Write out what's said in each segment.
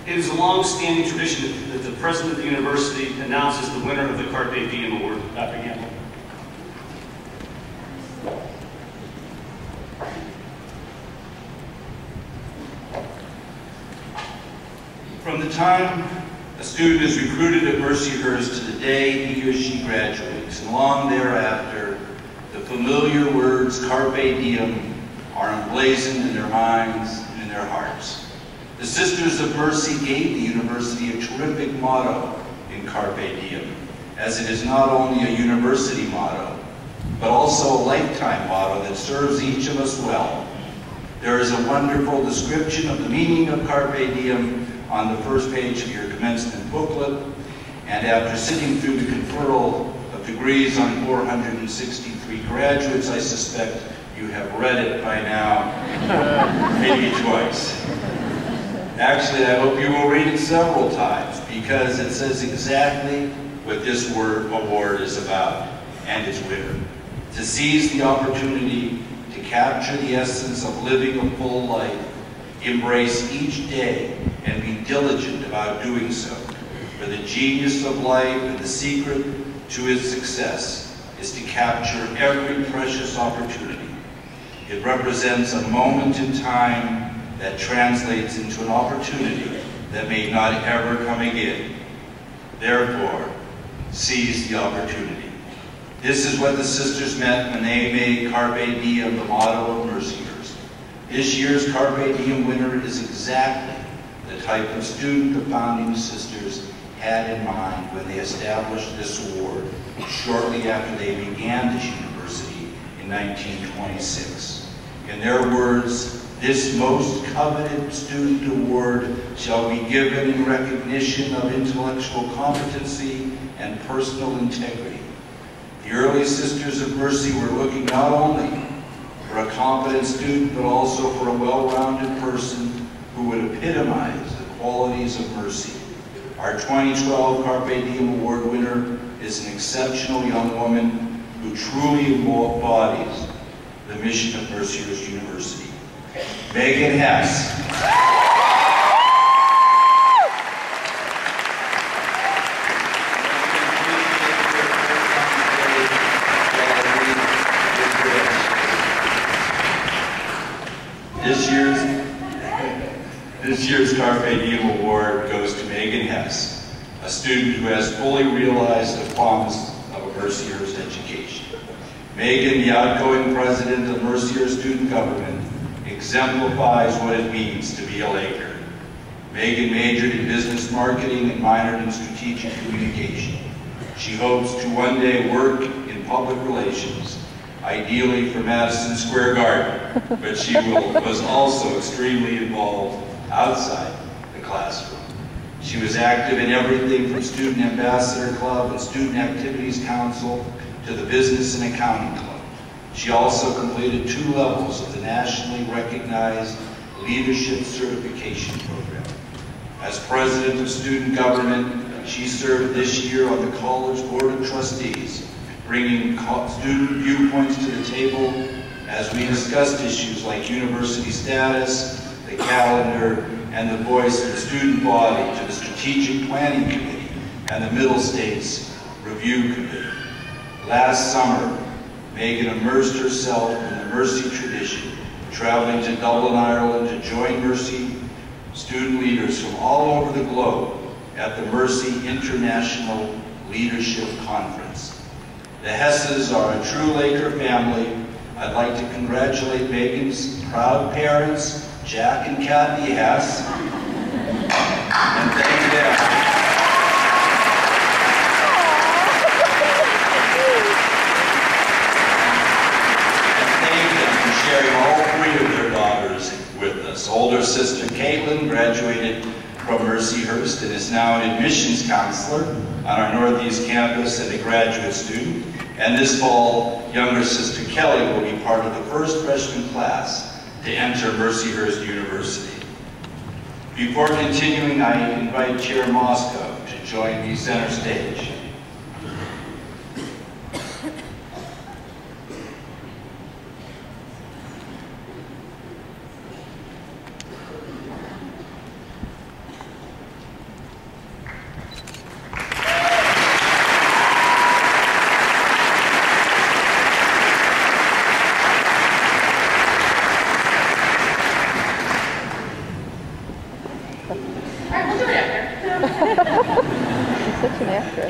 It is a long-standing tradition that the president of the university announces the winner of the Carpe Diem Award. Dr. Gamble. From the time a student is recruited at Mercyhurst to the day he or she graduates, and long thereafter, the familiar words Carpe Diem are emblazoned in their minds and in their hearts. The Sisters of Mercy gave the university a terrific motto in Carpe Diem, as it is not only a university motto, but also a lifetime motto that serves each of us well. There is a wonderful description of the meaning of Carpe Diem on the first page of your commencement booklet, and after sitting through the conferral of degrees on 463 graduates, I suspect you have read it by now, maybe twice. Actually, I hope you will read it several times, because it says exactly what this award is about and its winner. To seize the opportunity to capture the essence of living a full life, embrace each day, and be diligent about doing so. For the genius of life and the secret to its success is to capture every precious opportunity. It represents a moment in time that translates into an opportunity that may not ever come again. Therefore, seize the opportunity. This is what the sisters meant when they made Carpe Diem the motto of Mercyhurst. This year's Carpe Diem winner is exactly the type of student the founding sisters had in mind when they established this award shortly after they began this university in 1926. In their words, this most coveted student award shall be given in recognition of intellectual competency and personal integrity. The early Sisters of Mercy were looking not only for a competent student, but also for a well-rounded person who would epitomize the qualities of mercy. Our 2012 Carpe Diem Award winner is an exceptional young woman who truly embodies the mission of Mercyhurst University. Meghan Hess. This year's Carpe Diem Award goes to Meghan Hess, a student who has fully realized the promise of a Mercyhurst education. Meghan, the outgoing president of Mercyhurst Student Government, exemplifies what it means to be a Laker. Meghan majored in business marketing and minored in strategic communication. She hopes to one day work in public relations, ideally for Madison Square Garden, but she was also extremely involved outside the classroom. She was active in everything from Student Ambassador Club and Student Activities Council to the Business and Accounting Club. She also completed 2 levels of the nationally recognized Leadership Certification Program. As President of Student Government, she served this year on the College Board of Trustees, bringing student viewpoints to the table as we discussed issues like university status, the calendar, and the voice of the student body to the Strategic Planning Committee and the Middle States Review Committee. Last summer, Meghan immersed herself in the Mercy tradition, traveling to Dublin, Ireland to join Mercy student leaders from all over the globe at the Mercy International Leadership Conference. The Hesses are a true Laker family. I'd like to congratulate Meghan's proud parents, Jack and Kathy Hess, and thank them. Sharing all 3 of their daughters with us. Older sister Caitlin graduated from Mercyhurst and is now an admissions counselor on our Northeast campus and a graduate student. And this fall, younger sister Kelly will be part of the first freshman class to enter Mercyhurst University. Before continuing, I invite Chair Moscow to join me center stage.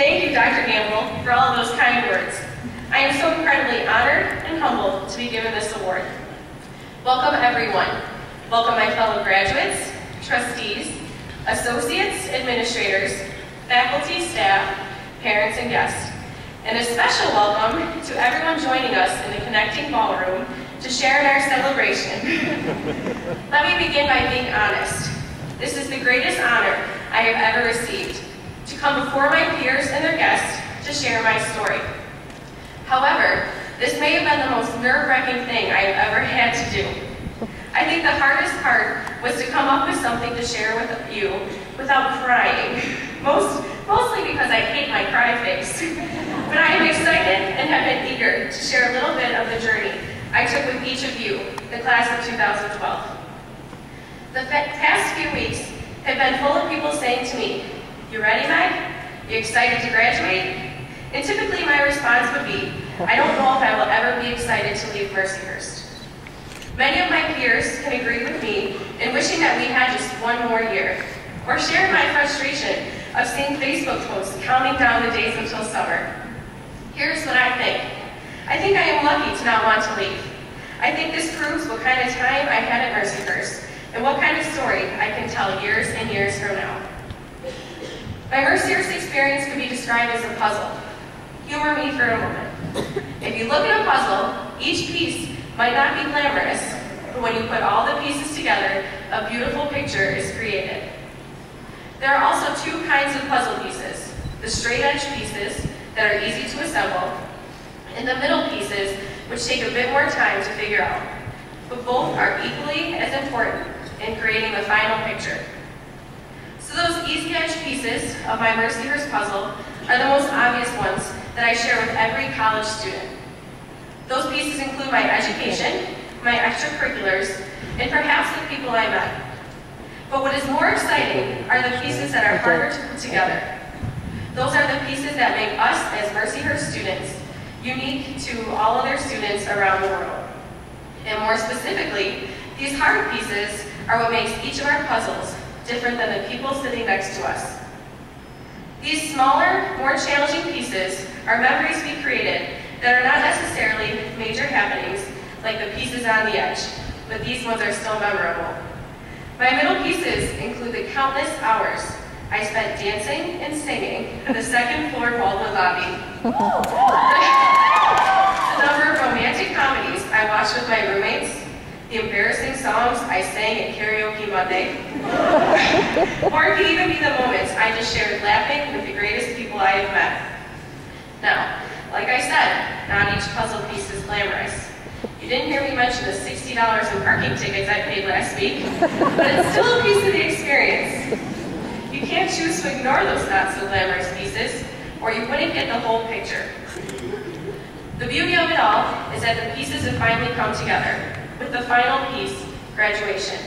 Thank you, Dr. Gamble, for all of those kind words. I am so incredibly honored and humbled to be given this award. Welcome, everyone. Welcome, my fellow graduates, trustees, associates, administrators, faculty, staff, parents, and guests. And a special welcome to everyone joining us in the Connecting Ballroom to share in our celebration. Let me begin by being honest. This is the greatest honor I have ever received, to come before my peers and their guests to share my story. However, this may have been the most nerve-wracking thing I have ever had to do. I think the hardest part was to come up with something to share with you without crying, mostly because I hate my cry face. But I am excited and have been eager to share a little bit of the journey I took with each of you, the class of 2012. The past few weeks have been full of people saying to me, "You ready, Meg? You excited to graduate?" And typically my response would be, "I don't know if I will ever be excited to leave Mercyhurst." Many of my peers can agree with me in wishing that we had just one more year, or share my frustration of seeing Facebook posts counting down the days until summer. Here's what I think. I think I am lucky to not want to leave. I think this proves what kind of time I had at Mercyhurst and what kind of story I can tell years and years from now. My Mercyhurst experience could be described as a puzzle. Humor me for a moment. If you look at a puzzle, each piece might not be glamorous, but when you put all the pieces together, a beautiful picture is created. There are also two kinds of puzzle pieces: the straight edge pieces that are easy to assemble, and the middle pieces which take a bit more time to figure out. But both are equally as important in creating the final picture. So those easy edge pieces of my Mercyhurst puzzle are the most obvious ones that I share with every college student. Those pieces include my education, my extracurriculars, and perhaps the people I met. But what is more exciting are the pieces that are harder to put together. Those are the pieces that make us as Mercyhurst students unique to all other students around the world. And more specifically, these hard pieces are what makes each of our puzzles different than the people sitting next to us. These smaller, more challenging pieces are memories we created that are not necessarily major happenings like the pieces on the edge, but these ones are still memorable. My middle pieces include the countless hours I spent dancing and singing in the second floor Baldwin lobby. The number of romantic comedies I watched with my roommates, the embarrassing songs I sang at Karaoke Monday, or it could even be the moments I just shared laughing with the greatest people I have met. Now, like I said, not each puzzle piece is glamorous. You didn't hear me mention the $60 in parking tickets I paid last week, but it's still a piece of the experience. You can't choose to ignore those not so glamorous pieces, or you wouldn't get the whole picture. The beauty of it all is that the pieces have finally come together, with the final piece, graduation.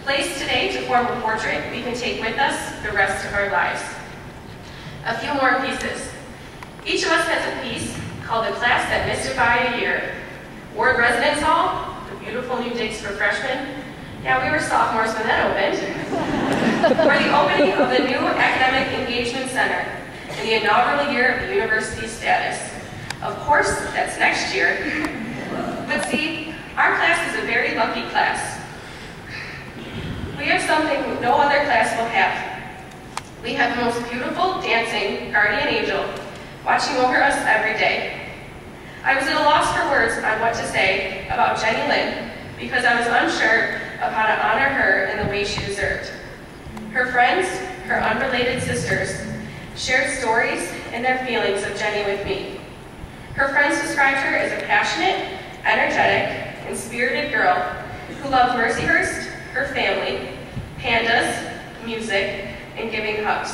Placed today to form a portrait we can take with us the rest of our lives. A few more pieces. Each of us has a piece called The Class That Missed It by a Year. Ward Residence Hall, the beautiful new digs for freshmen. Yeah, we were sophomores when that opened. Or the opening of the new Academic Engagement Center in the inaugural year of the university's status. Of course, that's next year. But see, our class is a very lucky class. We have something no other class will have. We have the most beautiful, dancing guardian angel watching over us every day. I was at a loss for words on what to say about Jenny Lynn because I was unsure of how to honor her in the way she deserved. Her friends, her unrelated sisters, shared stories and their feelings of Jenny with me. Her friends described her as a passionate, energetic, and spirited girl who loved Mercyhurst, her family, pandas, music, and giving hugs.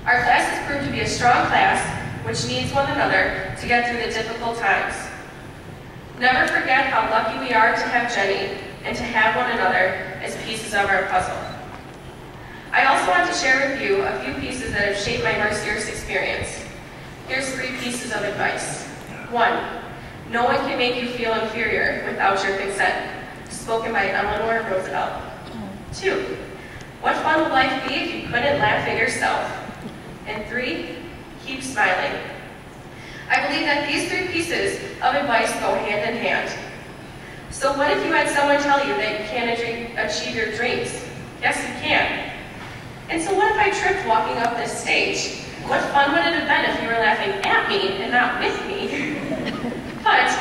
Our class has proved to be a strong class which needs one another to get through the difficult times. Never forget how lucky we are to have Jenny and to have one another as pieces of our puzzle. I also want to share with you a few pieces that have shaped my Mercyhurst experience. Here's 3 pieces of advice. 1, no one can make you feel inferior without your consent, spoken by Eleanor Roosevelt. 2, what fun would life be if you couldn't laugh at yourself? And 3, keep smiling. I believe that these 3 pieces of advice go hand in hand. So what if you had someone tell you that you can't achieve your dreams? Yes, you can. And so what if I tripped walking up this stage? What fun would it have been if you were laughing at me and not with me? But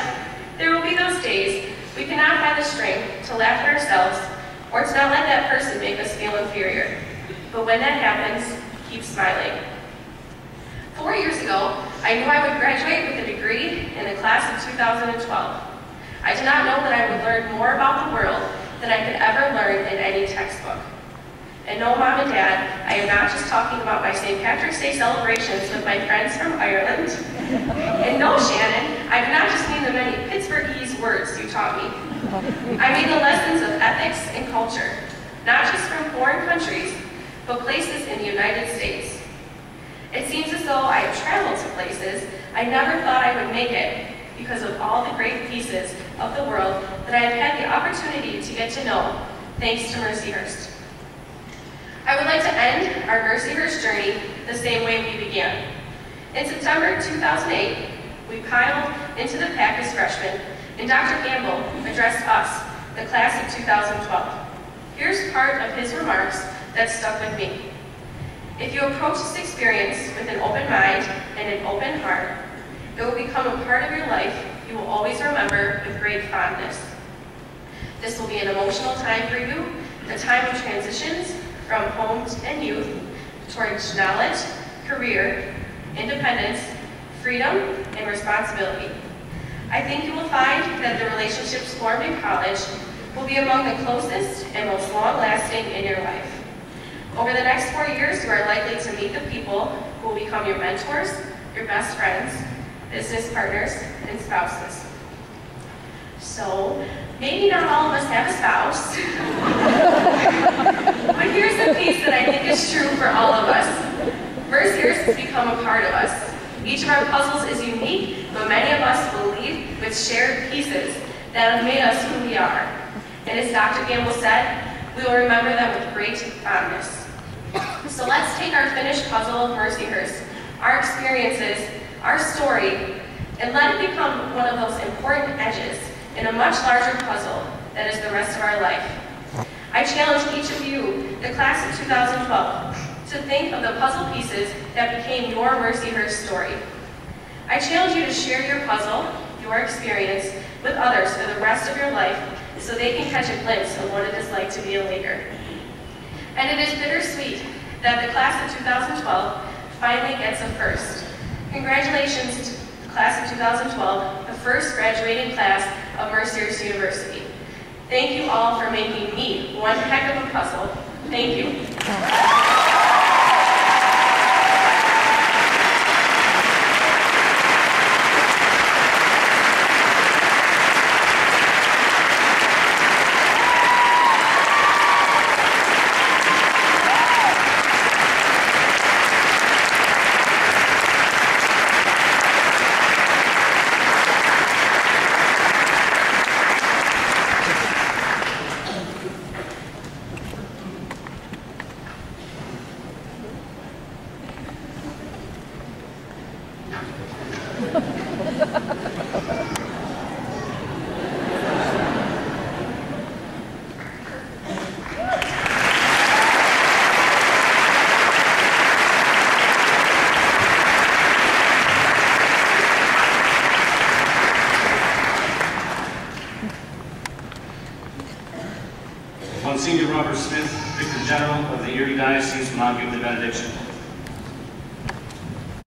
there will be those days we cannot find the strength to laugh at ourselves or to not let that person make us feel inferior. But when that happens, keep smiling. 4 years ago, I knew I would graduate with a degree in the class of 2012. I did not know that I would learn more about the world than I could ever learn in any textbook. And no, Mom and Dad, I am not just talking about my St. Patrick's Day celebrations with my friends from Ireland. And no, Shannon, I do not just mean the many Pittsburghese words you taught me. I mean the lessons of ethics and culture, not just from foreign countries, but places in the United States. It seems as though I have traveled to places I never thought I would make it because of all the great pieces of the world that I have had the opportunity to get to know, thanks to Mercyhurst. I would like to end our Mercyhurst journey the same way we began. In September 2008, we piled into the pack as freshmen, and Dr. Gamble addressed us, the class of 2012. Here's part of his remarks that stuck with me. If you approach this experience with an open mind and an open heart, it will become a part of your life you will always remember with great fondness. This will be an emotional time for you, a time of transitions from home and youth towards knowledge, career, independence, freedom, and responsibility. I think you will find that the relationships formed in college will be among the closest and most long-lasting in your life. Over the next 4 years, you are likely to meet the people who will become your mentors, your best friends, business partners, and spouses. So, maybe not all of us have a spouse, but here's the piece that I think is true for all of us. Mercyhurst has become a part of us. Each of our puzzles is unique, but many of us will leave with shared pieces that have made us who we are. And as Dr. Gamble said, we will remember them with great fondness. So let's take our finished puzzle of Mercyhurst, our experiences, our story, and let it become one of those important edges in a much larger puzzle that is the rest of our life. I challenge each of you, the class of 2012, to think of the puzzle pieces that became your Mercyhurst story. I challenge you to share your puzzle, your experience, with others for the rest of your life so they can catch a glimpse of what it is like to be a leader. And it is bittersweet that the class of 2012 finally gets a first. Congratulations to the class of 2012, the first graduating class of Mercyhurst University. Thank you all for making me one heck of a puzzle. Thank you. Monsignor Robert Smith, Vicar General of the Erie Diocese, will now give the benediction.